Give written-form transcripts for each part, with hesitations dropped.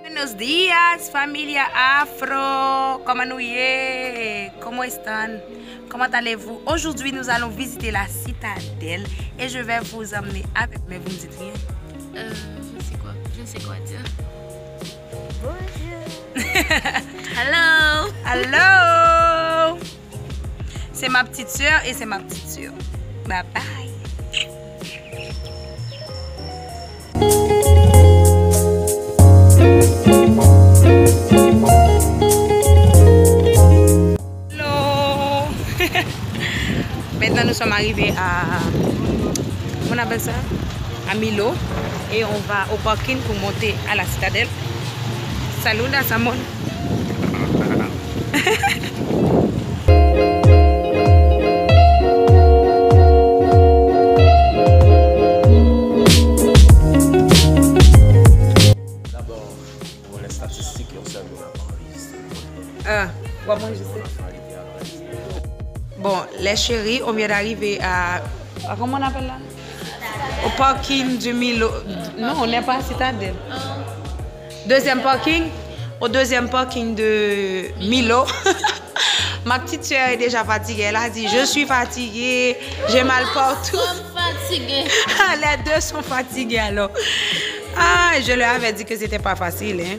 Buenos días, familia Afro. Comment nous y Comment están? Comment allez-vous? Aujourd'hui, nous allons visiter la citadelle et je vais vous emmener avec. Mais vous me dites rien? Je ne sais quoi dire. Bonjour. Hello. Hello. C'est ma petite soeur et c'est ma petite soeur. Bye bye. Hello. Maintenant nous sommes arrivés à, on appelle ça, à Milo et on va au parking pour monter à la citadelle. Saluda Samon. D'abord, pour les statistiques, on sait Moi je sais. Bon, les chéris, on vient d'arriver à comment on appelle là? Au parking du Milo. Non, on n'est pas à Citadelle. Deuxième parking. Au deuxième parking de Milo. Ma petite soeur est déjà fatiguée. Elle a dit, je suis fatiguée, j'ai mal partout. Fatiguée. Les deux sont fatigués alors. Ah, je leur avais dit que c'était pas facile. Hein.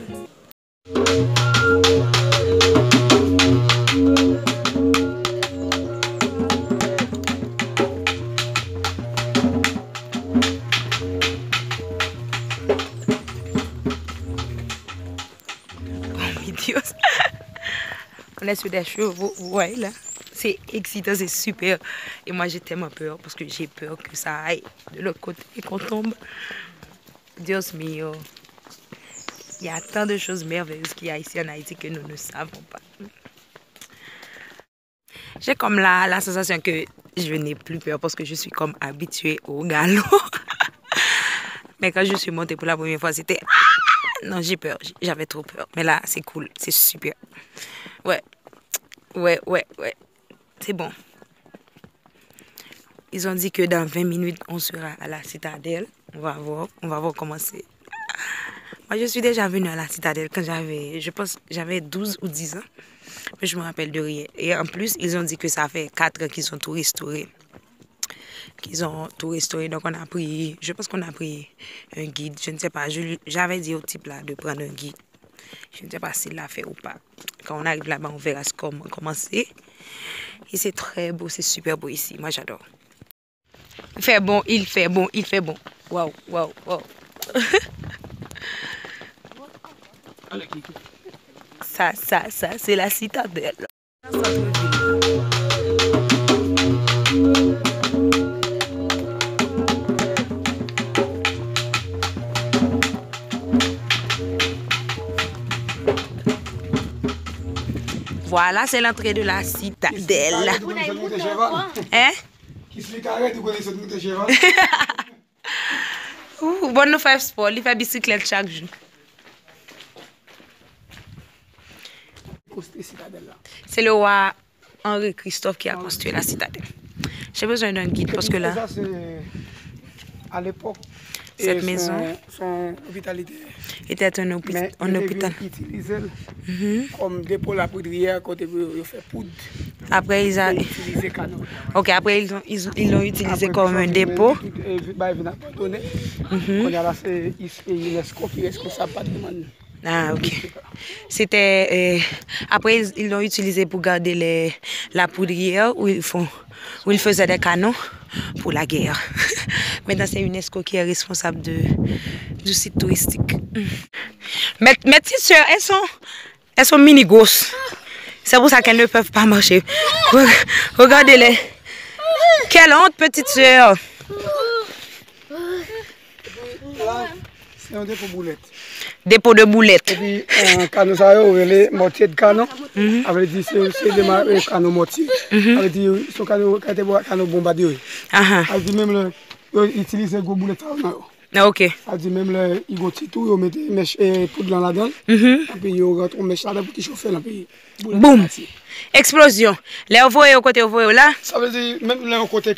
On est sur des chevaux, ouais là. C'est excitant, c'est super. Et moi j'ai tellement peur parce que j'ai peur que ça aille de l'autre côté et qu'on tombe. Dios mio. Il y a tant de choses merveilleuses qu'il y a ici en Haïti que nous ne savons pas. J'ai comme la sensation que je n'ai plus peur parce que je suis comme habituée au galop. Mais quand je suis montée pour la première fois, c'était... Non, j'ai peur, j'avais trop peur. Mais là, c'est cool, c'est super. Ouais. C'est bon. Ils ont dit que dans 20 minutes, on sera à la citadelle. On va voir comment c'est. Moi, je suis déjà venue à la citadelle quand je pense, j'avais 12 ou 10 ans. Mais je me rappelle de rien. Et en plus, ils ont dit que ça fait 4 ans qu'ils ont tout restauré. Donc on a pris, je pense qu'on a pris un guide. Je ne sais pas, j'avais dit au type là de prendre un guide. Je ne sais pas s'il l'a fait ou pas. Quand on arrive là-bas, on verra comment c'est. Et c'est très beau, c'est super beau ici. Moi, j'adore. Il fait bon. Waouh. Ça, c'est la citadelle. Voilà, c'est l'entrée de la citadelle. Hein? Bon, nous faisons sport, il fait bicyclette chaque jour. C'est le roi Henri Christophe qui a construit la citadelle. J'ai besoin d'un guide parce que là, à l'époque, cette maison son hôpital était un hôpital. Utilisé comme dépôt la poudrière côté il fait poudre. Après ils ont utilisé canon. OK, après ils l'ont utilisé comme un dépôt. On a là c'est UNESCO qui est responsable patrimoine. Ah, OK. C'était après ils l'ont utilisé pour garder la poudrière où ils faisaient des canons pour la guerre. Maintenant, c'est UNESCO qui est responsable du site touristique. Mes petites soeurs, elles sont mini-grosses. C'est pour ça qu'elles ne peuvent pas marcher. Regardez-les. Quelle honte, petite soeur. C'est un dépôt boulette. Dépôt de boulettes. Et puis, un canon, ça a les mortiers de canon. Avec dit, c'est des canons mortiers. Avec dit, ce canon bombardier. Avec dit, même, ils utilisent les gros boulettes. OK. Avec dit, même, ils ont petit tout, ils mettent des mèches poudre là-dedans. Et puis, ils rentrent une mèche là-dedans pour qu'ils chauffent. Boum. Explosion. Les envoyés au côté là. Ça veut dire, même là, au côté,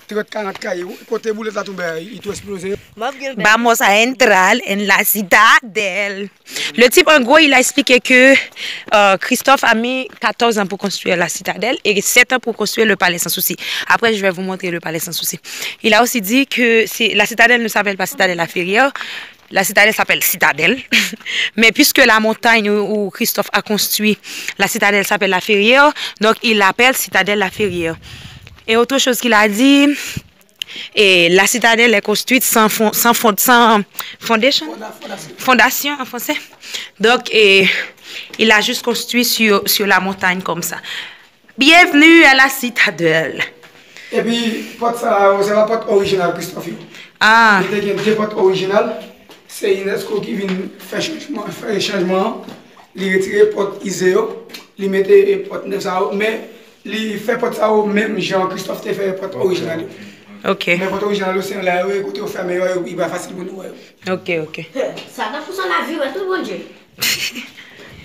30-40 cailles. Côté boulette là tombe, il tout explosé. Vamos a entrar en la citadelle. Le type, en gros, il a expliqué que Christophe a mis 14 ans pour construire la citadelle et 7 ans pour construire le palais sans souci. Après, je vais vous montrer le palais sans souci. Il a aussi dit que la citadelle ne s'appelle pas citadelle La Ferrière. La citadelle s'appelle Citadelle. Mais puisque la montagne où Christophe a construit la citadelle s'appelle La Ferrière, donc il l'appelle Citadelle La Ferrière. Et autre chose qu'il a dit, et la citadelle est construite sans fondation en français. Donc, il a juste construit sur la montagne comme ça. Bienvenue à la citadelle. Et puis, ça, c'est la porte originale, Christophe. Ah. Il y a deux portes originales. C'est UNESCO qui vient faire changement. Il retire porte Iséo, il mettait porte Nefsao, mais il fait porte ça même Jean-Christophe te fait porte originale. Ok. Mais porte originale, c'est là, écoutez, au fermé, il va facile pour nous. Ok, ok. Ça va pour ça la vie, tout bon Dieu.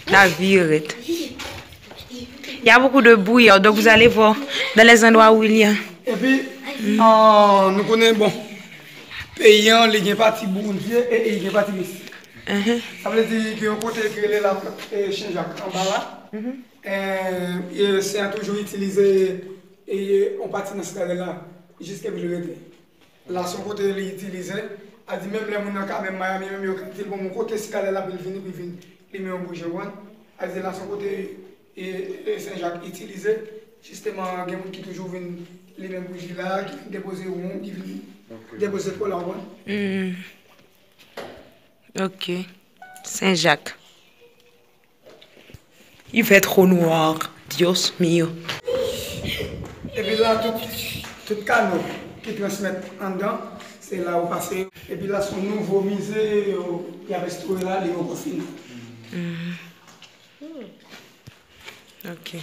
La vie, il y a beaucoup de bouillie, donc vous allez voir dans les endroits où il y a. Et puis, nous connaissons, bon, payant, il y a parti Burundi et il y a parti Messi. Ça veut dire que côté que la Saint-Jacques en bas là, c'est toujours utilisé et on partit dans ce cas-là jusqu'à Ville-Rété. Là, son côté il est utilisé, a dit même les gens qui même Miami, même quand bon mon côté ce cas-là il vient, il met en bouche a dit là son côté Saint-Jacques utilisé justement il y a des gens qui toujours viennent les mêmes bougies là, qui viennent déposer au monde, qui viennent déposer pour l'argent. Ok. Saint-Jacques. Il fait trop noir. Dios mío. Et puis là, tout canot qui transmettent en dedans, c'est là où passer. Et puis là, son nouveau musée, il y a restauré là, il est au confine. Ok.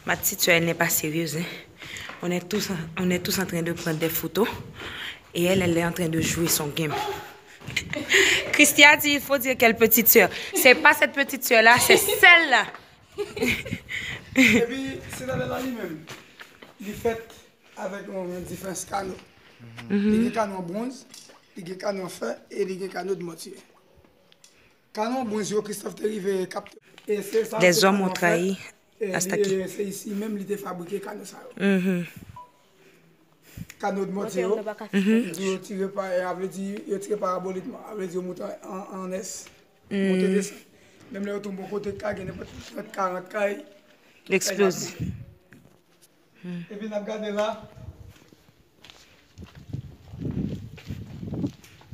Ma petite soeur, elle n'est pas sérieuse. Hein? On est tous en train de prendre des photos. Et elle est en train de jouer son game. Christian dit, il faut dire quelle petite soeur. C'est pas cette petite soeur-là, c'est celle-là. Et puis, c'est dans la lui-même. Il est fait avec différents canaux. Il y a des canaux en bronze, il y a des canaux en fer et il y a des canaux de mortier. Canaux en bronze, Christophe Terrivé capte. Les hommes ont trahi. C'est ici même qu'il a fabriqué canaux. Canaux de mortier, il tire paraboliquement, il tire en S, monter descend. Même là, on tombe au côté caille, il y a 40 cailles. L'explose. Et puis, on a regardé là.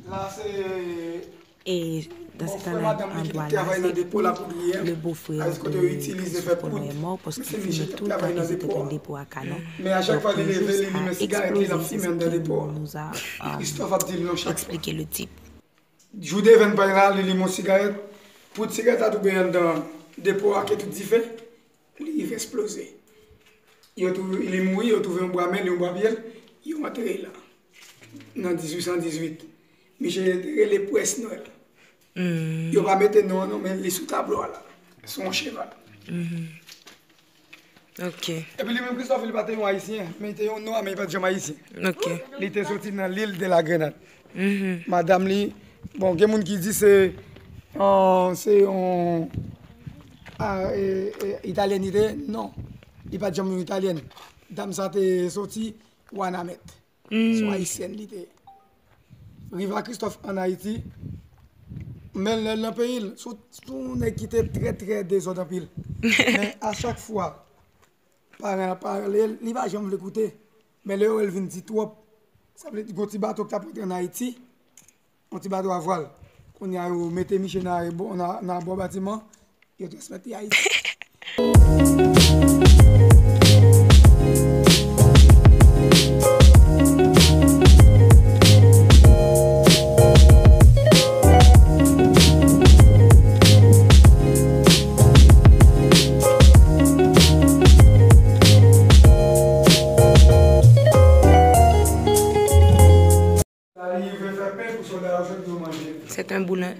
Là, c'est. Et dans cet endroit-là, c'est le beau-frère de Paul est mort parce qu'il fumait tout le temps et c'était un dépôt à canon. Mais à chaque fois qu'il levait, il met cigarette, il a explosé, fumé dans le dépôt. nous a Christophe a dit non chaque fois. expliqué le type. Je devais pas là, il lit cigarette. Pour la cigarette, à tout bien dans le dépôt qui est tout différent, il va exploser. Il est mort, il a trouvé un bois main, un bois biel, il est enterré là. En 1818. Mais j'ai enterré les presses Noël. Il va pas mettre non, mais les sous-tableaux là. Son cheval. Ok. Et puis, lui-même, Christophe, il n'est pas un haïtien, mais il était un noir, mais il n'est pas jamais haïtien. Ok. Il était sorti dans l'île de la Grenade. Madame Li, bon, il y a des gens qui disent que c'est italienité. Non, il n'est pas jamais italienne. Dame, ça était sorti Wanamet. C'est haïtienne. Riva Christophe en Haïti. Mais dans le pays, on est quitté très désordre. Mais à chaque fois, parler, il va jamais l'écouter. Mais là, elle vient dire trop. Ça veut dire que petit bateau qui a pris en Haïti, un petit bateau à voile. On a mis Michel dans un bon bâtiment, et on se met à Haïti.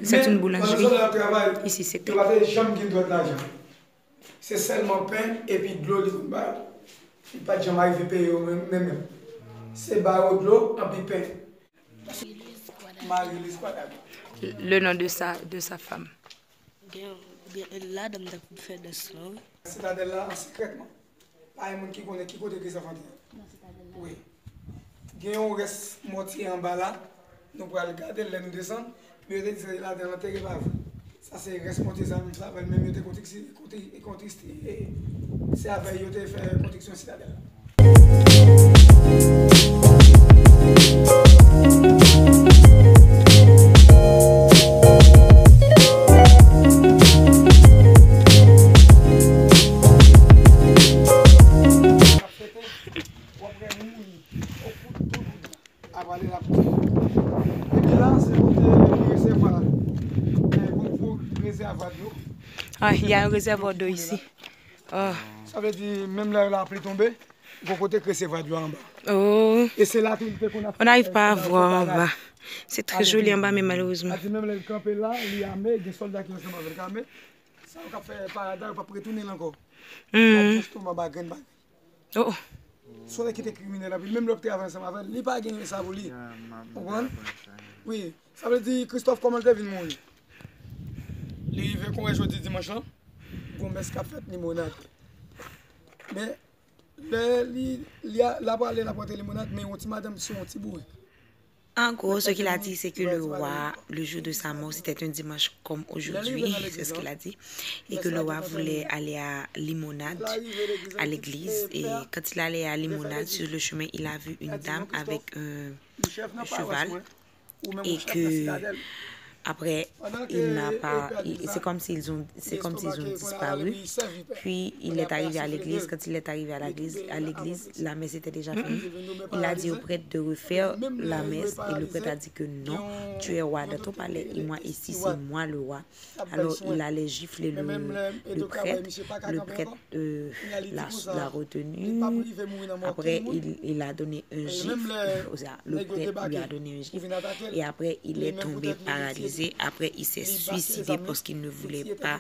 C'est une boulangerie. Ici, c'est tout. c'est seulement pain et puis de l'eau, il n'y a pas de gens qui arrivent à payer même. C'est barreau de l'eau et puis pain. Marie-Lise Quadrado. Le nom de sa femme. Là, dame da pou fè de slow. C'est-à-dire là, secrètement. Pas un monde qui connaît qui côté que ça fait. Oui. Il y a un reste mortier en bas là. Nous pourrons regarder, là nous descendre. Mais c'est là dans l'intérieur pas. Ça c'est reste mortier ça même ça. Même il était contesté. C'est avec il était fait protection citadelle. Ah, il y a un réservoir d'eau ici. Oh. Ça veut dire, même là, la pluie tombée, il faut côté que réservoir d'eau en bas. Oh. Et c'est là qu'on a fait. On n'arrive pas à voir en bas. C'est très joli en bas, mais malheureusement. Même le campé là, il y a des soldats qui sont avec le campé. Ça va faire paradis, pas retourner encore. Justement, oh. Soit les qui étaient criminels, même l'hôpital avant ça m'a fait, il n'a pas gagné ça pour lui. Vous comprenez? Oui. Ça veut dire, Christophe, comment il est venu mourir? Il veut qu'on réjouisse dimanche là, pour mettre café limonade. Mais il a parlé la porte limonade, mais on dit madame sur un petit bout. En gros, ce qu'il a dit, c'est que le roi, le jour de sa mort, c'était un dimanche comme aujourd'hui, c'est ce qu'il a dit, et que le roi voulait aller à Limonade, à l'église, et quand il allait à Limonade, sur le chemin, il a vu une dame avec un cheval, et que après, il n'a pas, c'est comme s'ils ont disparu. Puis il est arrivé à l'église. Quand il est arrivé à l'église, la messe était déjà finie. Il a dit au prêtre de refaire la messe et le prêtre a dit que non, tu es roi dans ton palais et moi ici c'est moi le roi. Alors il allait gifler le prêtre. Le prêtre l'a retenu. Après il a donné un gifle. Le prêtre lui a donné un gifle et après il est tombé paralysé. Après, il s'est suicidé parce qu'il ne voulait pas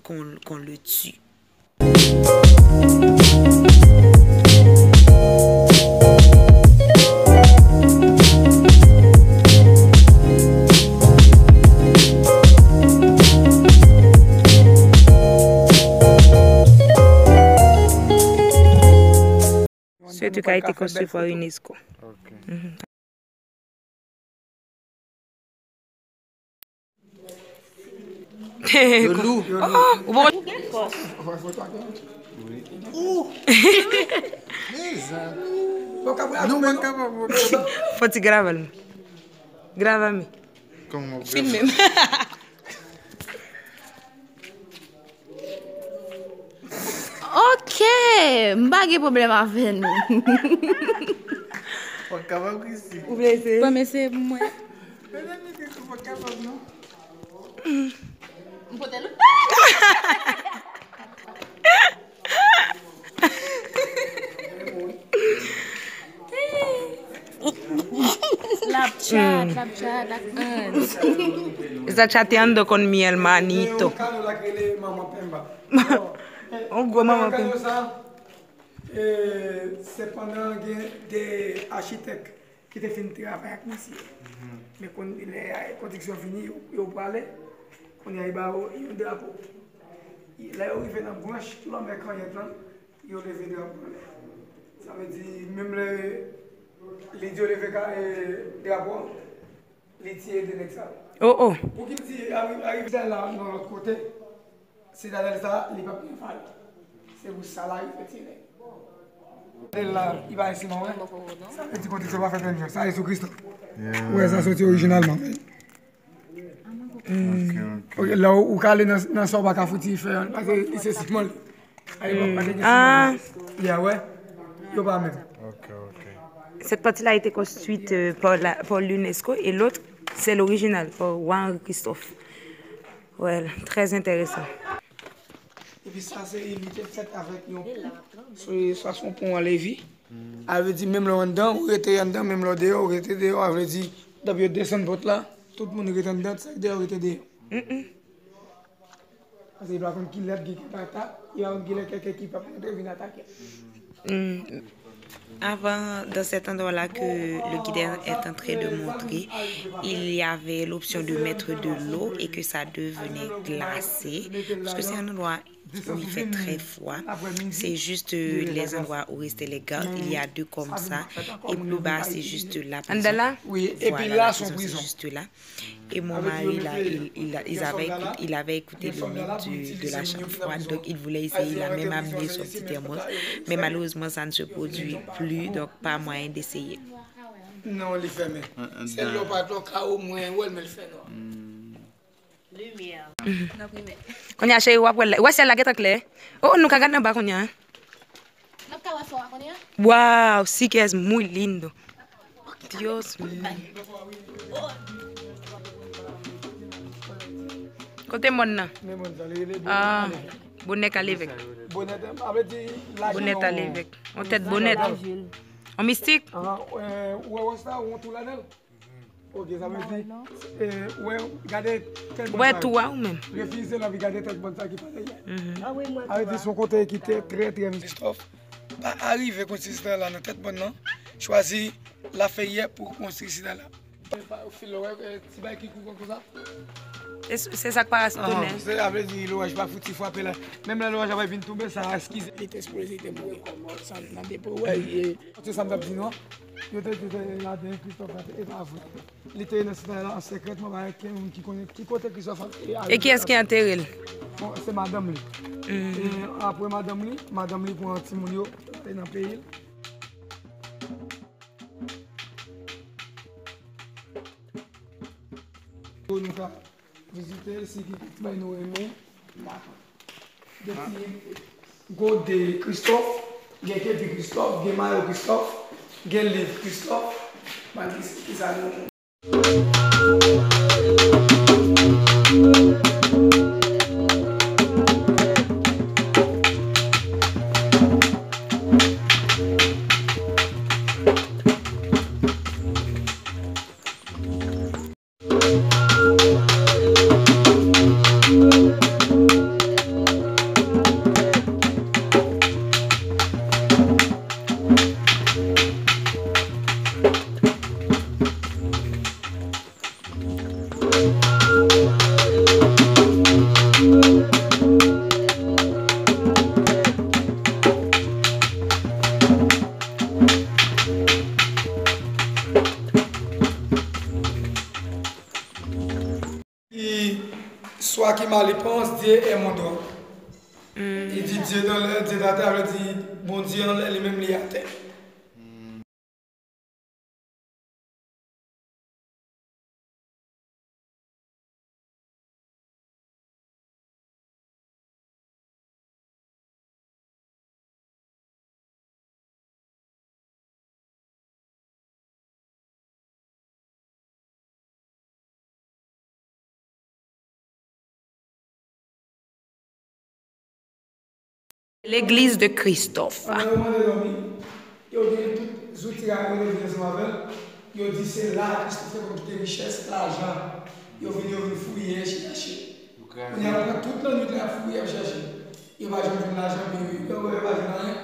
qu'on le tue. Ce truc a été construit par UNESCO. Okay. Le loup. Faut que grave. Grave. Comment filmer. Ok, pas de problème avec nous. Vous voulez essayer? Ouais, mais c'est moi. Está chateando con mi hermanito. On go maman Pemba. C'est pendant des architectes qui te font travail avec ici. Mais quand la construction finie, ils parlent, quand il y a un drapeau. Là, ils viennent dans la branche, l'homme est quand il est là, ils ont levé le drapeau. Ça veut dire, même les dieux levés le drapeau, les tirs de l'examen. Oh oh. Pour qu'ils arrivent là, de l'autre côté, c'est dans ça, les papiers fallent. C'est pour ça là, il fait tirer. Là, il va ici, non? Ça veut dire que ça va faire un jour. Ça est sur Christophe. Oui, ça sorti originalement. Là où il est dans son bac à foutre, il fait parce que c'est si mal. Ah. Ouais. Il va mettre. Cette partie-là a été construite par l'UNESCO et l'autre, c'est l'original, par Juan Christophe. Ouais, très intéressant. Et puis ça, c'est il était fait avec nous. Ça, son pont à Lévis. Elle veut dire, même là dedans, on était dedans, même là dehors, on était dehors. Elle veut dire, depuis descendre votre là, tout le monde était dedans, ça dehors était dehors. Parce qu'il va contre qui l'aide qui attaque, il va contre quelqu'un qui peut venir attaquer. Avant, dans cet endroit-là que le guide est en train de montrer, il y avait l'option de mettre de l'eau et que ça devenait glacé. Parce que c'est un endroit où il fait très froid. C'est juste les endroits où restaient les gardes. Il y a deux comme ça. Et plus bas, c'est juste la prison. Oui, et puis là, son prison. prison. Juste là. Et mon mari, là, il avait écouté le mythe de la chambre froide. Donc, il voulait essayer. Il a même amené son petit thermos. Mais malheureusement, ça ne se produit plus. Donc, pas moyen d'essayer. Non, il est fermé. C'est le pas au moins, où elle me le fait, non? Lumière. On a chez ouais, c'est la guette claire. Oh, nous cagamos ba konya. Wow, sí que es muy lindo. Dios mío. Côté monna. Ah, bonnet à l'évêque. Bonnet à l'évêque. On tête bonnet. En mystique. Ouais, ça, on tout là-dedans. Ok, ça veut dire, ouais, regardez tel Ouais, toi ou même. Réfléchissez là, regardez tel bon ça qui parlait hier. Avec son côté qui était très très Christophe. Pas arrivé consistant là dans tête bonne non. Choisi la fait hier pour construire là. Au fil c'est pas qui court comme ça. C'est ça que passe donner. C'est avec dire l'orage pas foutu frapper là. Même là l'orage va venir tomber ça esquisse. Il était explosé, il était mourir comme ça dans des pots. Ouais, et ça me dit non. Je te dis là dedans Christophe et pas vous. Il était là en secrètement avec quelqu'un qui connaît qui côté Christophe. Et qui est-ce qui est enterré? Bon, c'est madame li. Et après madame li pour un petit mounio dans le pays. Nous avons visité ici qui nous aimons. Depuis de Christophe, il y a quelques Christophe, il y a Mario Christophe, il y a livre Christophe. Qui ça nous. Soit qui mal pense, Dieu est mon droit. Il dit Dieu dans la terre, il dit bon Dieu, il est même lié à terre. L'église de Christophe. À un moment donné, il y a tous les outils qui ont été il a dit c'est là que Christophe a quitté richesse, l'argent. Il a venu fouiller, chercher. Il a pris toute la nuit de la fouiller, chercher. Il va jouer de l'argent, il va jouer de rien.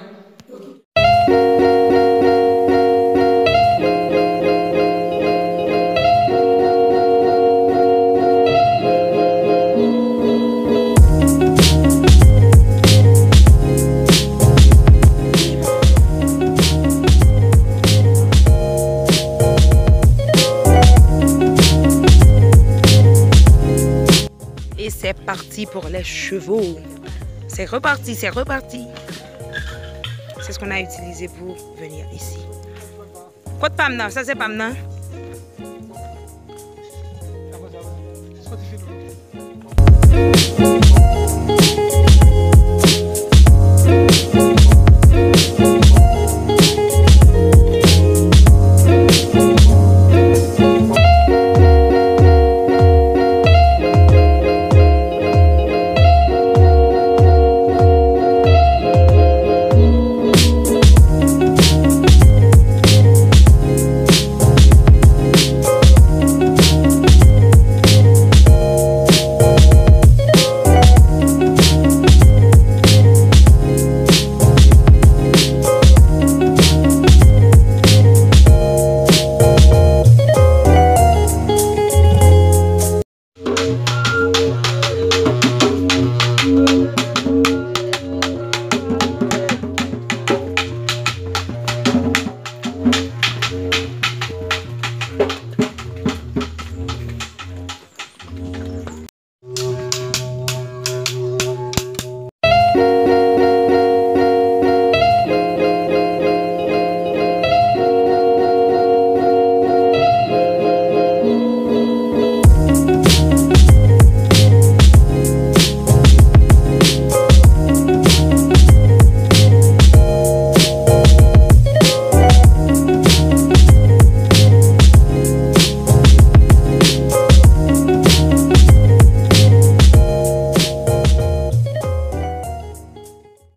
Et c'est parti pour les chevaux. C'est reparti, c'est reparti. C'est ce qu'on a utilisé pour venir ici. Quoi de Pamna? Ça c'est Pamna? Sorti